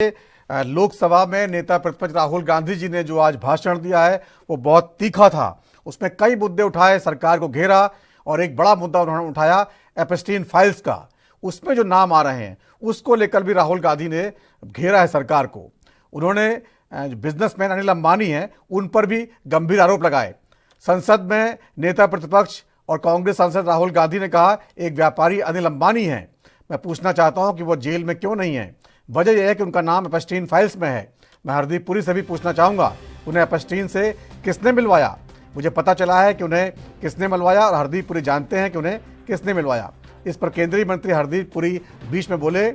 लोकसभा में नेता प्रतिपक्ष राहुल गांधी जी ने जो आज भाषण दिया है वो बहुत तीखा था। उसमें कई मुद्दे उठाए, सरकार को घेरा और एक बड़ा मुद्दा उन्होंने उठाया एपस्टीन फाइल्स का। उसमें जो नाम आ रहे हैं उसको लेकर भी राहुल गांधी ने घेरा है सरकार को। उन्होंने बिजनेसमैन अनिल अंबानी हैं उन पर भी गंभीर आरोप लगाए। संसद में नेता प्रतिपक्ष और कांग्रेस सांसद राहुल गांधी ने कहा एक व्यापारी अनिल अंबानी हैं। मैं पूछना चाहता हूं कि वो जेल में क्यों नहीं है। वजह यह है कि उनका नाम एपस्टीन फाइल्स में है। मैं हरदीप पुरी से भी पूछना चाहूँगा उन्हें एपस्टीन से किसने मिलवाया। मुझे पता चला है कि उन्हें किसने मिलवाया और हरदीप पुरी जानते हैं कि उन्हें किसने मिलवाया। इस पर केंद्रीय मंत्री हरदीप पुरी बीच में बोले,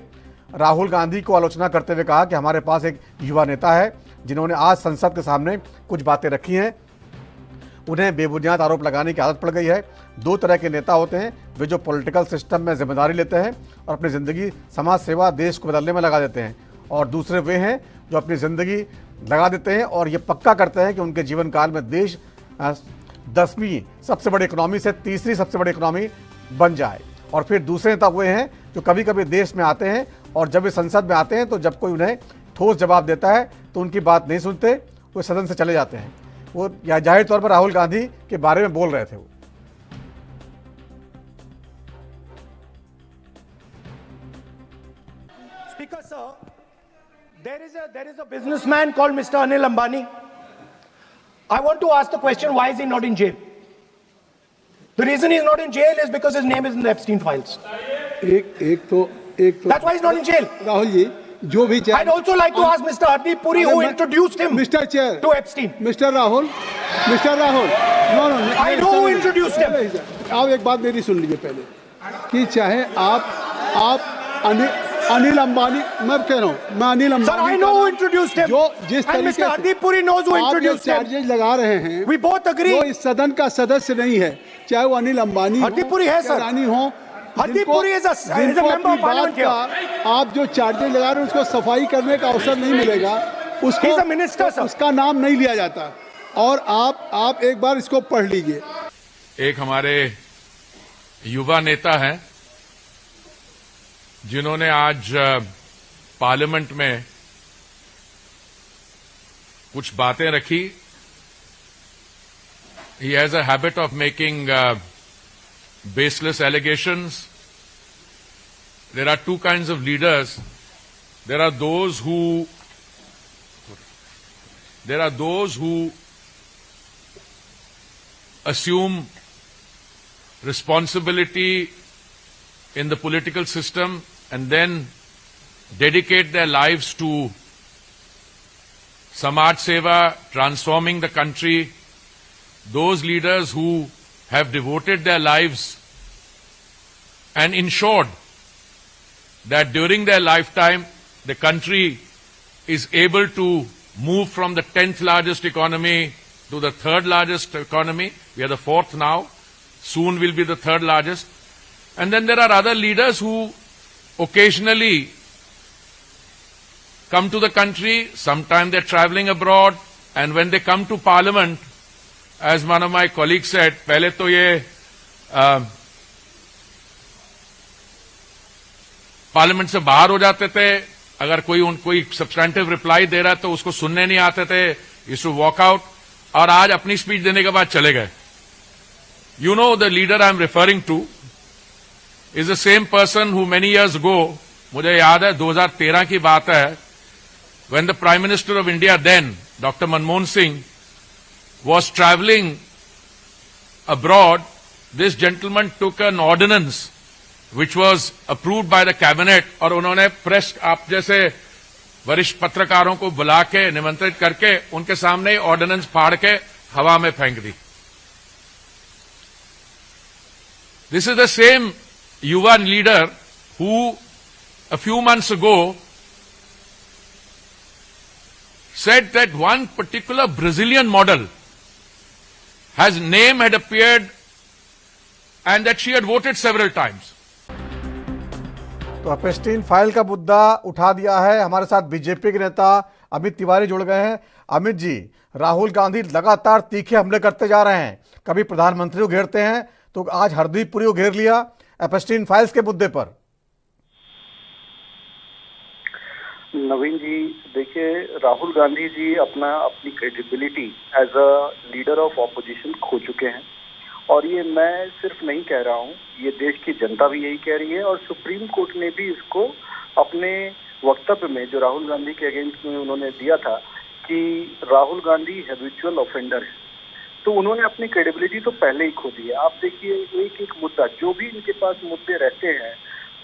राहुल गांधी को आलोचना करते हुए कहा कि हमारे पास एक युवा नेता है जिन्होंने आज संसद के सामने कुछ बातें रखी हैं। उन्हें बेबुनियाद आरोप लगाने की आदत पड़ गई है। दो तरह के नेता होते हैं, वे जो पॉलिटिकल सिस्टम में जिम्मेदारी लेते हैं और अपनी ज़िंदगी समाज सेवा देश को बदलने में लगा देते हैं, और दूसरे वे हैं जो अपनी ज़िंदगी लगा देते हैं और ये पक्का करते हैं कि उनके जीवन काल में देश 10वीं सबसे बड़ी इकोनॉमी से तीसरी सबसे बड़ी इकोनॉमी बन जाए। और फिर दूसरे नेता वे हैं जो कभी कभी देश में आते हैं और जब वे संसद में आते हैं तो जब कोई उन्हें ठोस जवाब देता है तो उनकी बात नहीं सुनते, वो सदन से चले जाते हैं। वो जाहिर तौर पर राहुल गांधी के बारे में बोल रहे थे। वो Speaker sir, there is a businessman called Mr. Anil Ambani. I want to ask the question, why is he not in jail? The reason he's not in jail is because his name is in the Epstein files. That's why he's not in jail. Rahul ji, जो भी I'd also like to ask Mr. Hardip Puri who introduced him Mr. Chair to Epstein. Mr. Rahul, no, I know who introduced him. आप एक बात मेरी सुन लीजिए पहले कि चाहे आप अनिल अंबानी, मैं कह रहा हूँ, मैं Anil Ambani, Sir, I know who introduced him. जो जिस and तरीके Mr. Hardip Puri knows who introduced him. Charges लगा रहे हैं, We both agree. वो इस सदन का सदस्य नहीं है, चाहे वो अनिल अंबानी हरदीप पुरी है सर, रानी हो। Hardeep Puri is a member of parliament here. आप जो चार्जेज लगा रहे हैं उसको सफाई करने का अवसर नहीं मिलेगा, उसको He's a minister, sir. उसका नाम नहीं लिया जाता। और आप एक बार इसको पढ़ लीजिए। एक हमारे युवा नेता हैं जिन्होंने आज पार्लियामेंट में कुछ बातें रखी। He has a habit of making baseless allegations. There are two kinds of leaders. There are those who assume responsibility in the political system and then dedicate their lives to Samaj Seva, transforming the country. Those leaders who have devoted their lives and ensured that during their lifetime the country is able to move from the 10th largest economy to the 3rd largest economy. We are the 4th now. Soon will be the 3rd largest. And then there are other leaders who occasionally come to the country. Sometimes they're traveling abroad. And when they come to parliament, as one of my colleagues said, पहले तो ये parliament से बाहर हो जाते थे। अगर कोई सब्सटेंटिव रिप्लाई दे रहा है तो उसको सुनने नहीं आते थे, यूज्ड टू वॉक आउट। और आज अपनी स्पीच देने के बाद चले गए। You know the leader I am referring to is the same person who many years ago, मुझे याद है 2013 की बात है, when the Prime Minister of India then, Dr. Manmohan Singh, was traveling abroad, this gentleman took an ordinance which was approved by the cabinet और उन्होंने press आप जैसे वरिष्ठ पत्रकारों को बुला के निमंत्रित करके उनके सामने ऑर्डिनेंस फाड़ के हवा में फेंक दी। This is the same युवा leader who a few months ago said that one particular Brazilian model has name had appeared and that she had voted several times. तो एपस्टीन फाइल का मुद्दा उठा दिया है। हमारे साथ बीजेपी के नेता अमित तिवारी जुड़ गए हैं। अमित जी, राहुल गांधी लगातार तीखे हमले करते जा रहे हैं, कभी प्रधानमंत्री को घेरते हैं तो आज हरदीप पुरी को घेर लिया एपस्टीन फाइल्स के मुद्दे पर। नवीन जी, देखिए, राहुल गांधी जी अपनी credibility as a leader of opposition खो चुके हैं। और ये मैं सिर्फ नहीं कह रहा हूँ, ये देश की जनता भी यही कह रही है। और सुप्रीम कोर्ट ने भी इसको अपने वक्तव्य में जो राहुल गांधी के अगेंस्ट में उन्होंने दिया था कि राहुल गांधी हैबिचुअल ऑफेंडर है, तो उन्होंने अपनी क्रेडिबिलिटी तो पहले ही खो दी है। आप देखिए, एक एक मुद्दा जो भी इनके पास मुद्दे रहते हैं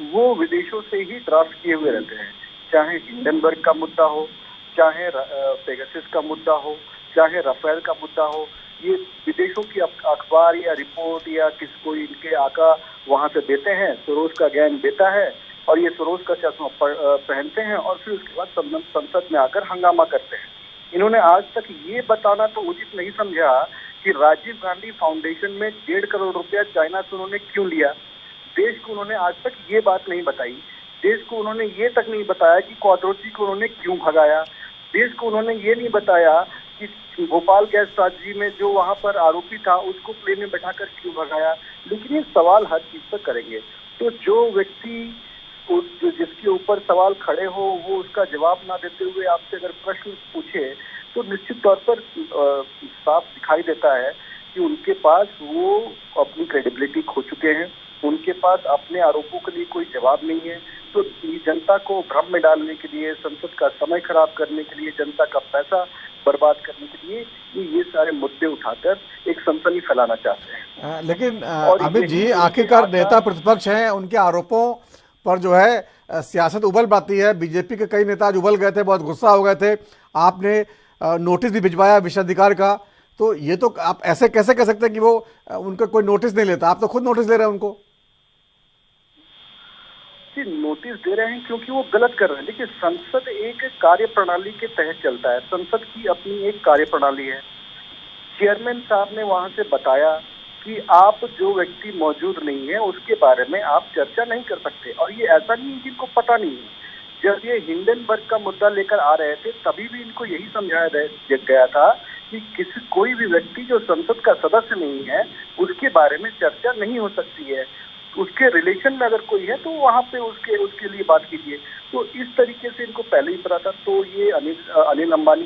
वो विदेशों से ही ड्राफ्ट किए हुए रहते हैं, चाहे हिंडनबर्ग का मुद्दा हो, चाहे पेगासस का मुद्दा हो, चाहे राफेल का मुद्दा हो। ये विदेशों की अखबार या रिपोर्ट या किसको इनके आका वहां से देते हैं, सोरोस का गैंग देता है और ये सोरोस का चश्मा पहनते हैं और फिर उसके बाद संसद में आकर हंगामा करते हैं। इन्होंने आज तक ये बताना तो उचित नहीं समझा कि राजीव गांधी फाउंडेशन में 1.5 करोड़ रुपया चाइना से उन्होंने क्यों लिया। देश को उन्होंने आज तक ये बात नहीं बताई। देश को उन्होंने ये तक नहीं बताया कि क्वाड्रोची को उन्होंने क्यों भगाया। देश को उन्होंने ये नहीं बताया कि भोपाल गैस त्रासदी में जो वहां पर आरोपी था उसको प्लेन में बैठाकर क्यों भगाया। लेकिन ये सवाल हर चीज पर करेंगे, तो जो व्यक्ति जिसके ऊपर सवाल खड़े हो वो उसका जवाब ना देते हुए आपसे अगर प्रश्न पूछे तो निश्चित तौर पर साफ दिखाई देता है कि उनके पास वो अपनी क्रेडिबिलिटी खो चुके हैं। उनके पास अपने आरोपों के लिए कोई जवाब नहीं है। तो जनता को भ्रम में डालने के लिए, संसद का समय खराब करने के लिए, जनता का पैसा बर्बाद करने के लिए ये सारे मुद्दे उठाकर एक सनसनी फैलाना चाहते हैं। लेकिन अमित जी, आखिरकार नेता प्रतिपक्ष हैं, उनके आरोपों पर जो है सियासत उबल पाती है। बीजेपी के कई नेता आज उबल गए थे, बहुत गुस्सा हो गए थे। आपने नोटिस भी भिजवाया विशेषाधिकार का, तो ये तो आप ऐसे कैसे कह सकते हैं कि वो उनका कोई नोटिस नहीं लेता? आप तो खुद नोटिस ले रहे हैं उनको। नोटिस दे रहे हैं क्योंकि वो गलत कर रहे हैं। देखिए, संसद एक कार्य प्रणाली के तहत चलता है। संसद की अपनी एक कार्य प्रणाली है। चेयरमैन साहब ने वहां से बताया कि आप जो व्यक्ति मौजूद नहीं है उसके बारे में आप चर्चा नहीं कर सकते। और ये ऐसा नहीं है कि इनको पता नहीं है। जब ये हिंडनबर्ग का मुद्दा लेकर आ रहे थे तभी भी इनको यही समझाया गया था कि कोई भी व्यक्ति जो संसद का सदस्य नहीं है उसके बारे में चर्चा नहीं हो सकती है। उसके रिलेशन में अगर कोई है तो वहां पे उसके लिए बात कीजिए। तो इस तरीके से इनको पहले ही पता था। तो ये अनिल अंबानी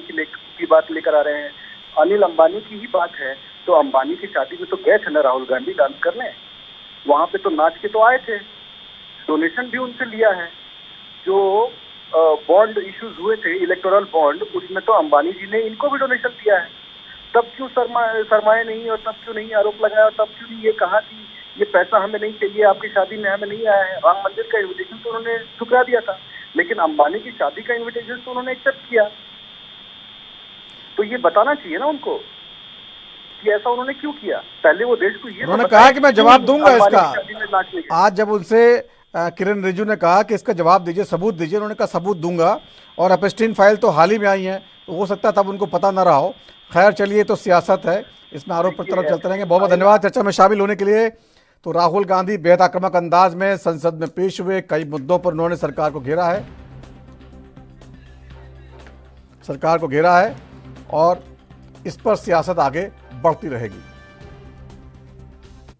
की बात लेकर आ रहे हैं। अनिल अंबानी की ही बात है तो अंबानी की शादी में तो गए थे ना राहुल गांधी डांस करने, वहां पे तो नाच के तो आए थे, डोनेशन भी उनसे लिया है। जो बॉन्ड इश्यूज हुए थे, इलेक्टोरल बॉन्ड, उसमें तो अंबानी जी ने इनको भी डोनेशन दिया है। तब क्यों शर्माए नहीं और तब क्यों नहीं आरोप लगाया और तब क्यों नहीं ये कहा कि ये पैसा हमें नहीं चाहिए, आपकी शादी में हमें नहीं आया है। राम मंदिर का इन्विटेशन तो उन्होंने ठुकरा दिया था, लेकिन अंबानी की शादी का इन्विटेशन तो उन्होंने एक्सेप्ट किया। तो ये बताना चाहिए ना उनको कि ऐसा उन्होंने क्यों किया। पहले वो देश को ये उन्होंने कहा कि मैं जवाब दूंगा इसका। आज जब उनसे किरण रिजिजू ने कहा कि इसका जवाब दीजिए, सबूत दीजिए, उन्होंने कहा सबूत दूंगा। और एपस्टीन फाइल तो हाल ही में आई है, तो हो सकता है तब उनको पता न रहा हो। खैर चलिए, तो सियासत है, इसमें आरोप प्रत्यारोप चलते रहेंगे। बहुत बहुत धन्यवाद चर्चा में शामिल होने के लिए। तो राहुल गांधी बेहद आक्रामक अंदाज में संसद में पेश हुए। कई मुद्दों पर उन्होंने सरकार को घेरा है और इस पर सियासत आगे बढ़ती रहेगी।